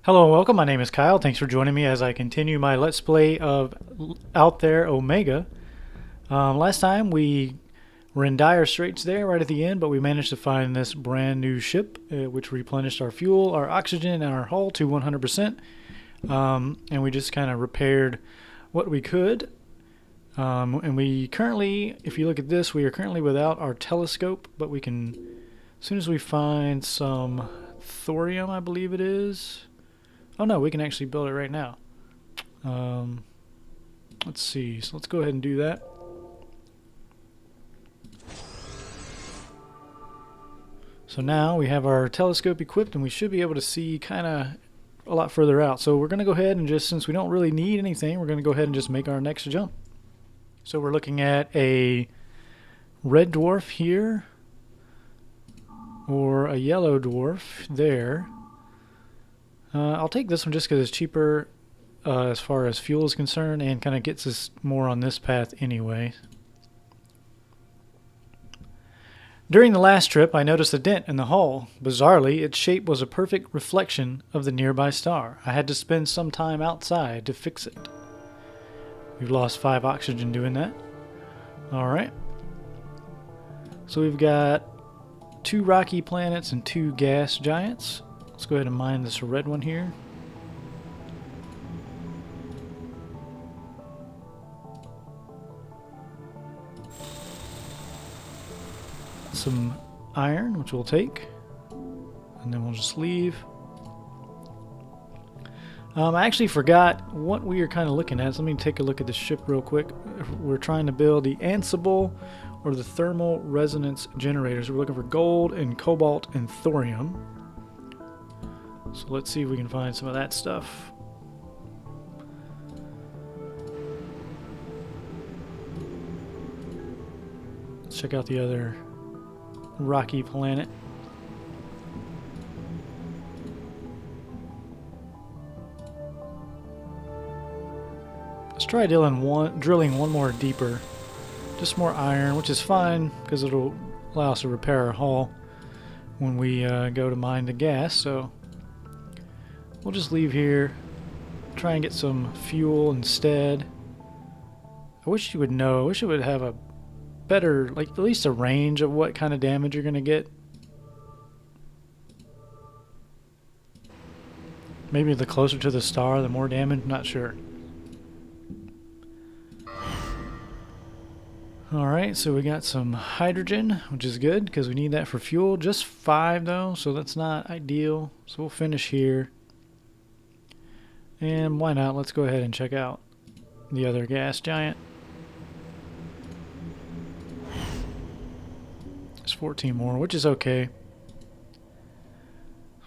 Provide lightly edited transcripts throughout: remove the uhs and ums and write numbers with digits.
Hello and welcome, my name is Kyle. Thanks for joining me as I continue my Let's Play of Out There Omega. Last time we were in dire straits there right at the end, but we managed to find this brand new ship which replenished our fuel, our oxygen, and our hull to 100%. And we just kind of repaired what we could. And we currently, if you look at this, we are currently without our telescope, but we can, as soon as we find some thorium, I believe it is. Oh no, we can actually build it right now. Let's see, so let's go ahead and do that. So now we have our telescope equipped and we should be able to see kind of a lot further out. So we're going to go ahead and just, since we don't really need anything, we're going to go ahead and just make our next jump. So we're looking at a red dwarf here, or a yellow dwarf there. I'll take this one just because it's cheaper as far as fuel is concerned and kind of gets us more on this path anyway. During the last trip, I noticed a dent in the hull. Bizarrely, its shape was a perfect reflection of the nearby star. I had to spend some time outside to fix it. We've lost 5 oxygen doing that. Alright. So we've got 2 rocky planets and 2 gas giants. Let's go ahead and mine this red one here. Some iron, which we'll take. And then we'll just leave. I actually forgot what we are kind of looking at. So let me take a look at the ship real quick. We're trying to build the Ansible or the thermal resonance generators. We're looking for gold and cobalt and thorium. So let's see if we can find some of that stuff. Let's check out the other rocky planet. Let's try drilling one more deeper. Just more iron, which is fine because it'll allow us to repair our hull when we go to mine the gas. So we'll just leave here, try and get some fuel instead. I wish you would know. I wish it would have a better, like, at least a range of what kind of damage you're going to get. Maybe the closer to the star, the more damage. Not sure. Alright, so we got some hydrogen, which is good because we need that for fuel. Just 5 though, so that's not ideal. So we'll finish here. And why not? Let's go ahead and check out the other gas giant. It's 14 more, which is okay.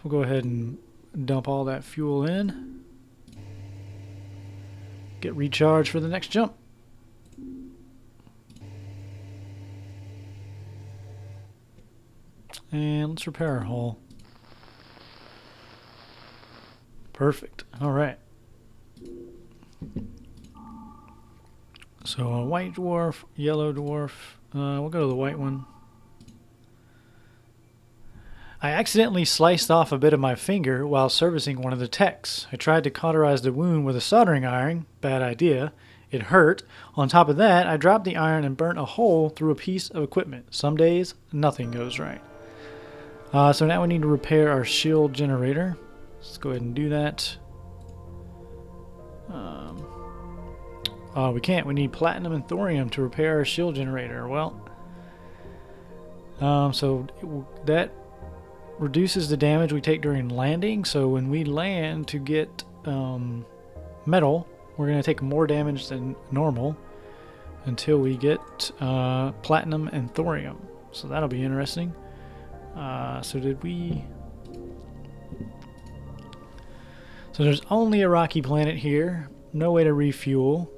We'll go ahead and dump all that fuel in. Get recharged for the next jump. And let's repair our hull. Perfect. Alright. So a white dwarf, yellow dwarf. We'll go to the white one. I accidentally sliced off a bit of my finger while servicing one of the techs. I tried to cauterize the wound with a soldering iron. Bad idea. It hurt. On top of that, I dropped the iron and burnt a hole through a piece of equipment. Some days, nothing goes right. So now we need to repair our shield generator. Let's go ahead and do that. We can't. We need platinum and thorium to repair our shield generator. Well, so that reduces the damage we take during landing. So when we land to get metal, we're going to take more damage than normal until we get platinum and thorium. So that'll be interesting. So did we... So there's only a rocky planet here. No way to refuel.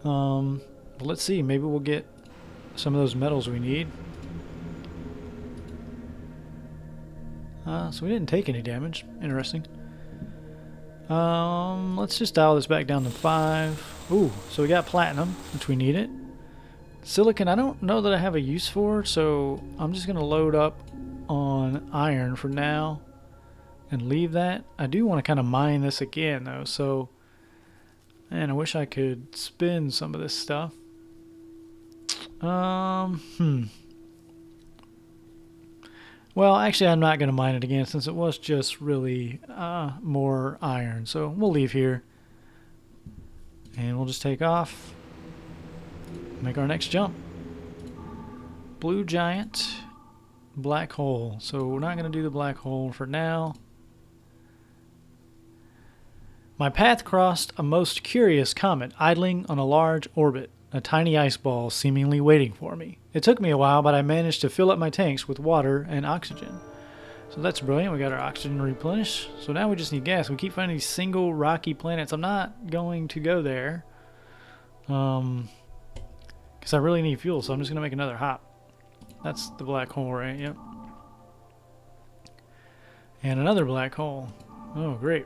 But let's see. Maybe we'll get some of those metals we need. So we didn't take any damage. Interesting. Let's just dial this back down to 5. Ooh, so we got platinum, which we need it. Silicon, I don't know that I have a use for, so I'm just going to load up on iron for now. and leave that. I do want to kind of mine this again though, so man, I wish I could spin some of this stuff. Well, actually, I'm not going to mine it again since it was just really more iron. So we'll leave here. And we'll just take off. Make our next jump. Blue giant, black hole. So we're not going to do the black hole for now. My path crossed a most curious comet idling on a large orbit. A tiny ice ball seemingly waiting for me. It took me a while, but I managed to fill up my tanks with water and oxygen. So that's brilliant. We got our oxygen replenished. So now we just need gas. We keep finding these single rocky planets. I'm not going to go there. Because I really need fuel, so I'm just going to make another hop. That's the black hole, right? Yep. And another black hole. Oh, great.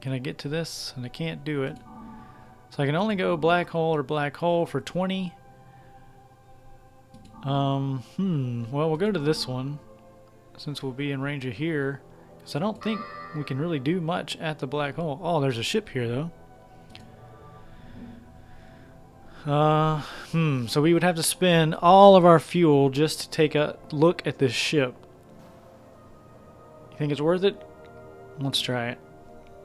Can I get to this? And I can't do it. So I can only go black hole or black hole for 20. Well, we'll go to this one since we'll be in range of here. Because I don't think we can really do much at the black hole. Oh, there's a ship here, though. So we would have to spend all of our fuel just to take a look at this ship. You think it's worth it? Let's try it.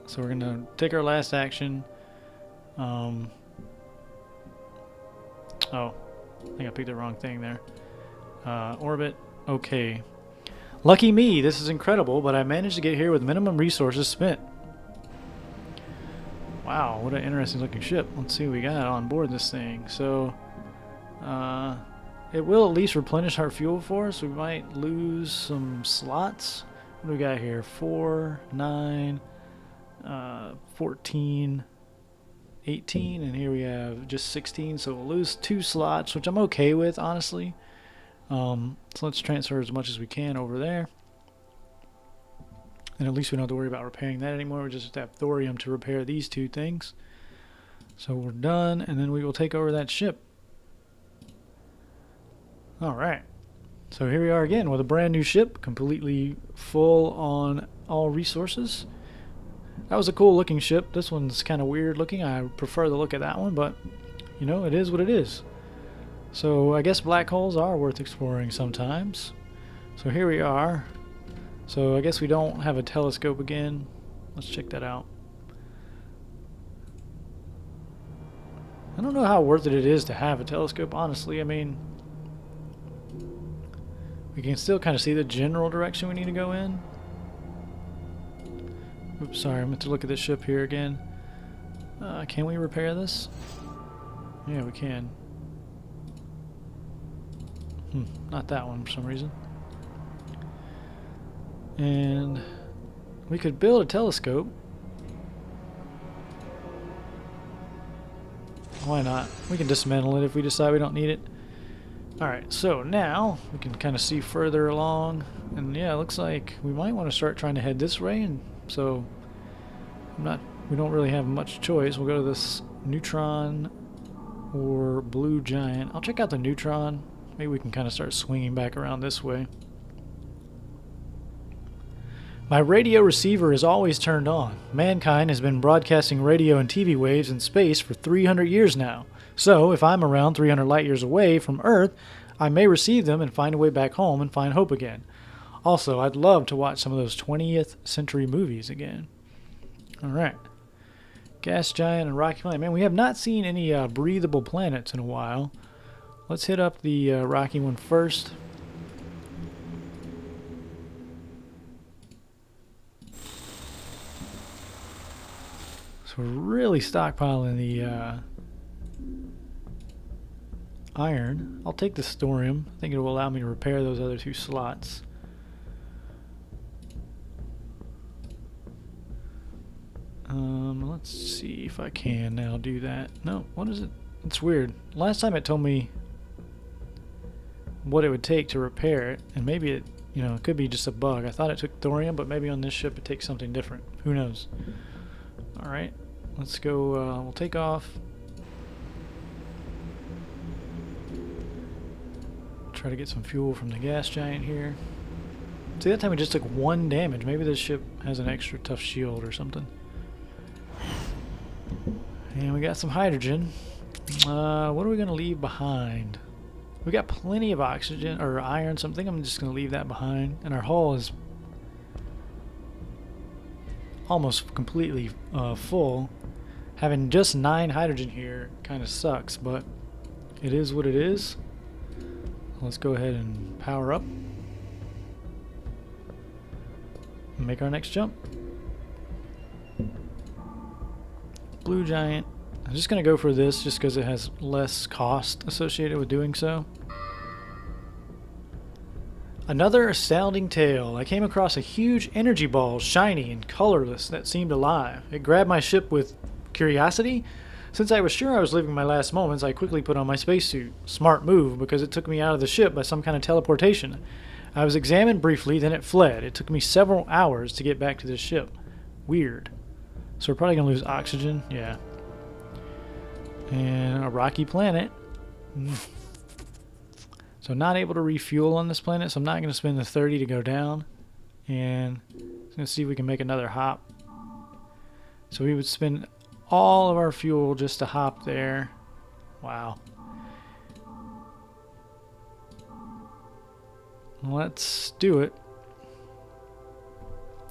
So we're going to take our last action. Oh, I think I picked the wrong thing there. Orbit, okay. Lucky me, this is incredible, but I managed to get here with minimum resources spent. Wow, what an interesting looking ship. Let's see what we got on board this thing. So, it will at least replenish our fuel for us. We might lose some slots. What do we got here? 4, 9, 14... 18, and here we have just 16, so we'll lose 2 slots, which I'm okay with, honestly. So let's transfer as much as we can over there. And at least we don't have to worry about repairing that anymore. We just have thorium to repair these 2 things. So we're done, and then we will take over that ship. Alright. So here we are again with a brand new ship, completely full on all resources. That was a cool looking ship. This one's kind of weird looking. I prefer the look of that one, but you know, it is what it is. So I guess black holes are worth exploring sometimes. So here we are. So I guess we don't have a telescope again. Let's check that out. I don't know how worth it is to have a telescope, honestly. I mean, we can still kind of see the general direction we need to go in. Oops, sorry, I meant to look at this ship here again. Can we repair this? Yeah, we can. Not that one for some reason. And we could build a telescope. Why not? We can dismantle it if we decide we don't need it. Alright, so now we can kind of see further along. And yeah, it looks like we might want to start trying to head this way, and so we don't really have much choice. We'll go to this neutron or blue giant. I'll check out the neutron. Maybe we can kind of start swinging back around this way. My radio receiver is always turned on. Mankind has been broadcasting radio and TV waves in space for 300 years now. So, if I'm around 300 light years away from Earth, I may receive them and find a way back home and find hope again. Also, I'd love to watch some of those 20th century movies again. Alright. Gas giant and rocky planet. Man, we have not seen any breathable planets in a while. Let's hit up the rocky one first. So we're really stockpiling the iron. I'll take the thorium. I think it will allow me to repair those other 2 slots. Let's see if I can now do that. No, what is it? It's weird. Last time it told me what it would take to repair it, and maybe it, you know, it could be just a bug. I thought it took thorium, but maybe on this ship it takes something different. Who knows? Alright, let's go, we'll take off. Try to get some fuel from the gas giant here. See, that time we just took 1 damage. Maybe this ship has an extra tough shield or something. And we got some hydrogen. What are we going to leave behind? We got plenty of oxygen or iron, so I think I'm just going to leave that behind. And our hull is almost completely full. Having just 9 hydrogen here kind of sucks, but it is what it is. Let's go ahead and power up. And make our next jump. Blue Giant. I'm just going to go for this just because it has less cost associated with doing so. Another astounding tale. I came across a huge energy ball, shiny and colorless, that seemed alive. It grabbed my ship with curiosity. Since I was sure I was living my last moments, I quickly put on my spacesuit. Smart move, because it took me out of the ship by some kind of teleportation. I was examined briefly, then it fled. It took me several hours to get back to this ship. Weird. So we're probably going to lose oxygen. Yeah. And a rocky planet. So not able to refuel on this planet, so I'm not going to spend the 30 to go down. And I'm going to see if we can make another hop. So we would spend all of our fuel just to hop there. Wow. Let's do it.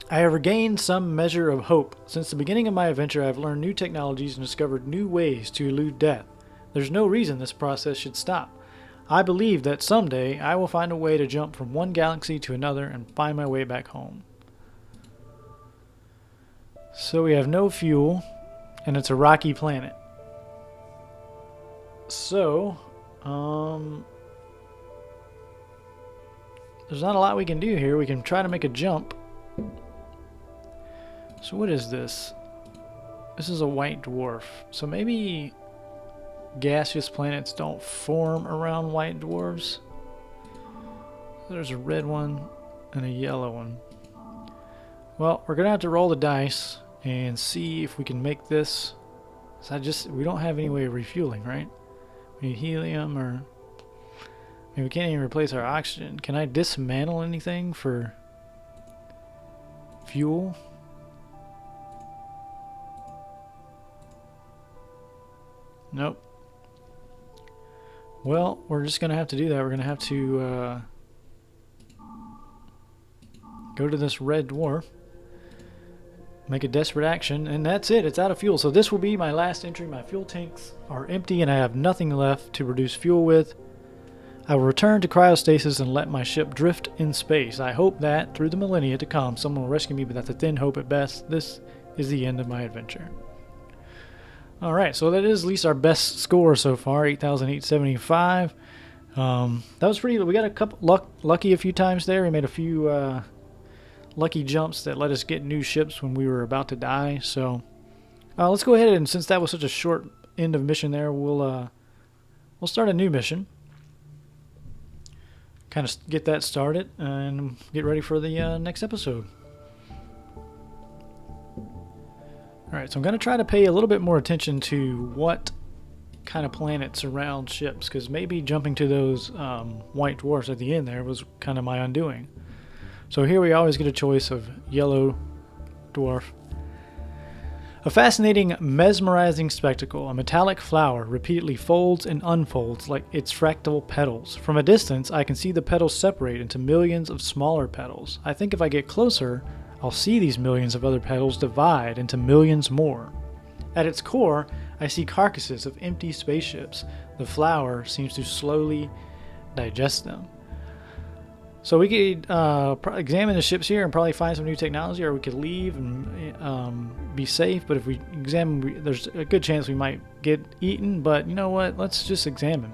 I have regained some measure of hope. Since the beginning of my adventure, I have learned new technologies and discovered new ways to elude death. There's no reason this process should stop. I believe that someday I will find a way to jump from one galaxy to another and find my way back home. So we have no fuel, and it's a rocky planet. So, there's not a lot we can do here. We can try to make a jump. So what is this? This is a white dwarf. So maybe gaseous planets don't form around white dwarfs. There's a red one and a yellow one. Well, we're gonna have to roll the dice and see if we can make this. So we don't have any way of refueling, right? We need helium, or I mean, we can't even replace our oxygen. Can I dismantle anything for fuel? Nope. Well, we're just going to have to do that. We're going to have to go to this red dwarf, make a desperate action, and that's it. It's out of fuel. So this will be my last entry. My fuel tanks are empty, and I have nothing left to produce fuel with. I will return to cryostasis and let my ship drift in space. I hope that, through the millennia to come, someone will rescue me, but that's a thin hope at best. This is the end of my adventure. Alright, so that is at least our best score so far, 8,875. That was pretty. We got a couple lucky a few times there. We made a few lucky jumps that let us get new ships when we were about to die. So let's go ahead, and since that was such a short end of mission there, we'll start a new mission. Kind of get that started and get ready for the next episode. Alright, so I'm going to try to pay a little bit more attention to what kind of planets surround ships, because maybe jumping to those white dwarfs at the end there was kind of my undoing. So here we always get a choice of yellow dwarf. A fascinating, mesmerizing spectacle. A metallic flower repeatedly folds and unfolds like its fractal petals. From a distance, I can see the petals separate into millions of smaller petals. I think if I get closer, I'll see these millions of other petals divide into millions more. At its core, I see carcasses of empty spaceships. The flower seems to slowly digest them. So we could examine the ships here and probably find some new technology, or we could leave and be safe. But if we examine, there's a good chance we might get eaten. But you know what? Let's just examine.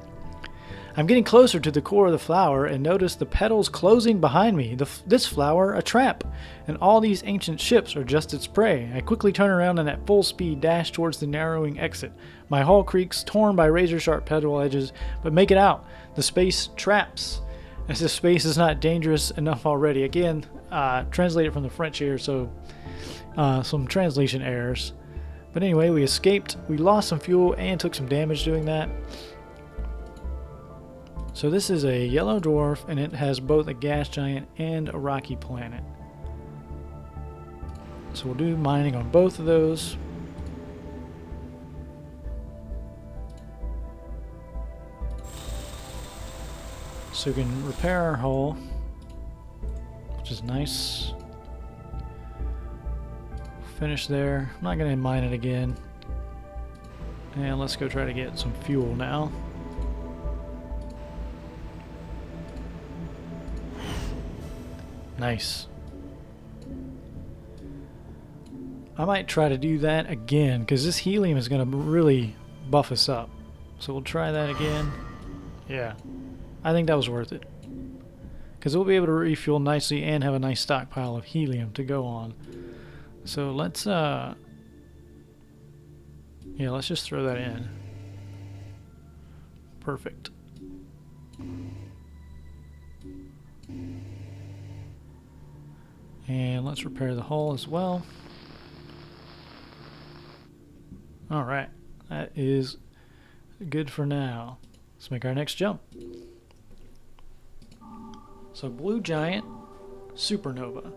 I'm getting closer to the core of the flower and notice the petals closing behind me. This flower, a trap, and all these ancient ships are just its prey. I quickly turn around and at full speed dash towards the narrowing exit. My hull creaks, torn by razor-sharp petal edges, but make it out. The space traps. As if space is not dangerous enough already. Again, translated from the French here, so some translation errors. But anyway, we escaped. We lost some fuel and took some damage doing that. So this is a yellow dwarf, and it has both a gas giant and a rocky planet. So we'll do mining on both of those. So we can repair our hull, which is nice. Finish there. I'm not going to mine it again. And let's go try to get some fuel now. Nice. I might try to do that again, because this helium is going to really buff us up. So we'll try that again. Yeah. I think that was worth it. Because we'll be able to refuel nicely and have a nice stockpile of helium to go on. So let's, yeah, let's just throw that in. Perfect. And let's repair the hull as well. Alright, that is good for now. Let's make our next jump. So blue giant, supernova.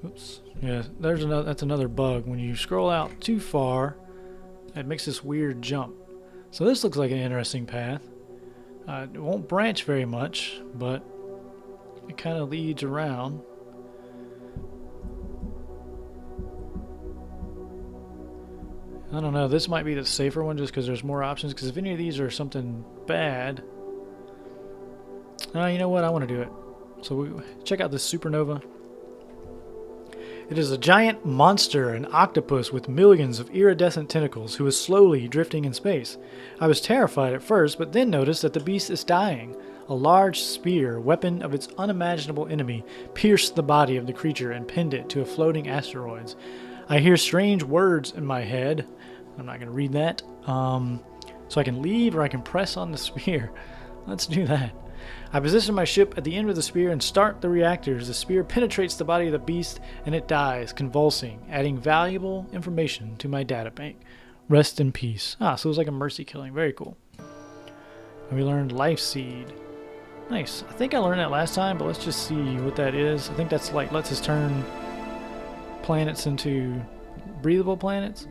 Oops. Yeah, there's another. That's another bug. When you scroll out too far, it makes this weird jump. So this looks like an interesting path. It won't branch very much, but it kind of leads around. I don't know. This might be the safer one just because there's more options. Because if any of these are something bad, you know what? I want to do it. So we check out this supernova. It is a giant monster, an octopus with millions of iridescent tentacles, who is slowly drifting in space. I was terrified at first, but then noticed that the beast is dying. A large spear, weapon of its unimaginable enemy, pierced the body of the creature and pinned it to a floating asteroid. I hear strange words in my head. I'm not going to read that. So I can leave or I can press on the spear. Let's do that. I position my ship at the end of the spear and start the reactors. The spear penetrates the body of the beast and it dies, convulsing, adding valuable information to my data bank. Rest in peace. So it was like a mercy killing. Very cool. And we learned life seed. Nice. I think I learned that last time, but let's just see what that is. I think that's like lets us turn planets into breathable planets.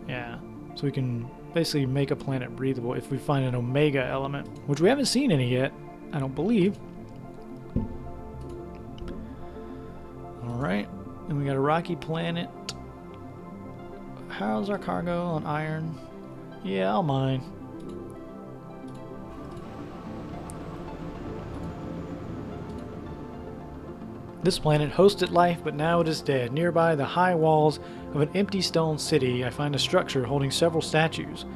Yeah. So we can basically make a planet breathable if we find an omega element, which we haven't seen any yet, I don't believe. Alright, and we got a rocky planet. How's our cargo on iron? Yeah, I'll mine. This planet hosted life, but now it is dead. Nearby the high walls of an empty stone city, I find a structure holding several statues.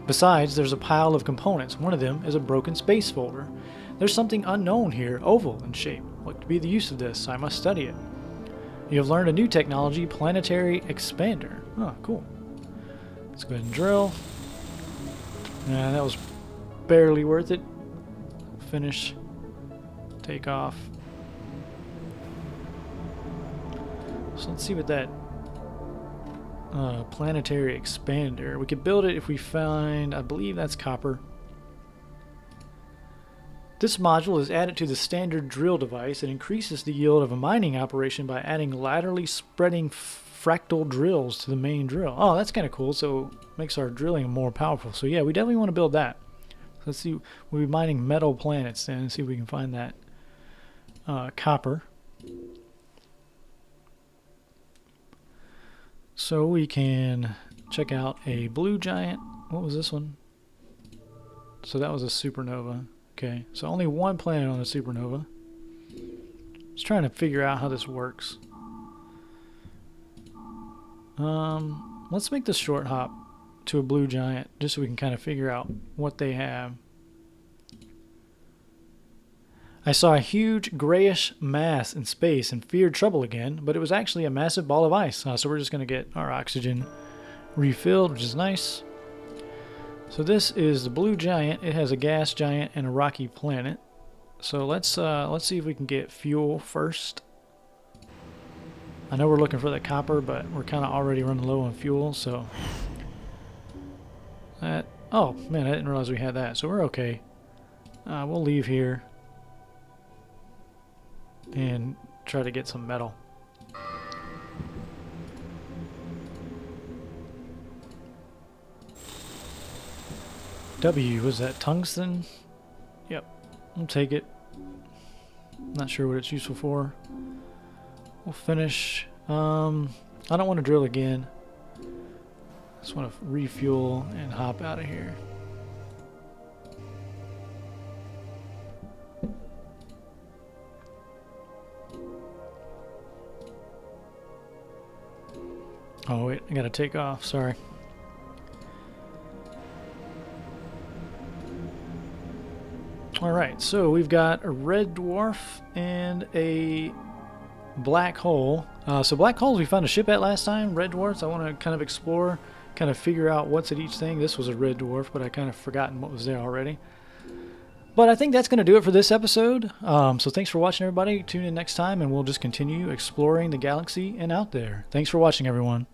Besides, there's a pile of components. One of them is a broken space folder. There's something unknown here, oval in shape. What could be the use of this? I must study it. You have learned a new technology, planetary expander. Oh, cool. Let's go ahead and drill. Yeah, that was barely worth it. Finish. Take off. So let's see what that planetary expander. We could build it if we find, I believe that's copper. This module is added to the standard drill device. It increases the yield of a mining operation by adding laterally spreading fractal drills to the main drill. Oh, that's kind of cool. So it makes our drilling more powerful. So yeah, we definitely want to build that. So let's see. We'll be mining metal planets then and see if we can find that copper. So we can check out a blue giant. What was this one? So that was a supernova. Okay, so only one planet on a supernova. Just trying to figure out how this works. Let's make this short hop to a blue giant just so we can kind of figure out what they have. I saw a huge grayish mass in space and feared trouble again, but it was actually a massive ball of ice. So we're just going to get our oxygen refilled, which is nice. So this is the blue giant. It has a gas giant and a rocky planet. So let's see if we can get fuel first. I know we're looking for the copper, but we're kind of already running low on fuel, so that Oh, man, I didn't realize we had that, so we're okay. We'll leave here and try to get some metal. W, was that tungsten? Yep, we'll take it. Not sure what it's useful for. We'll finish. I don't want to drill again. Just want to refuel and hop out of here. Oh wait, I gotta take off, sorry. Alright, so we've got a red dwarf and a black hole. So black holes we found a ship at last time. Red dwarfs I want to kind of explore, kind of figure out what's at each thing. This was a red dwarf, but I kind of forgotten what was there already. But I think that's going to do it for this episode. So thanks for watching, everybody. Tune in next time, and we'll just continue exploring the galaxy and out there. Thanks for watching, everyone.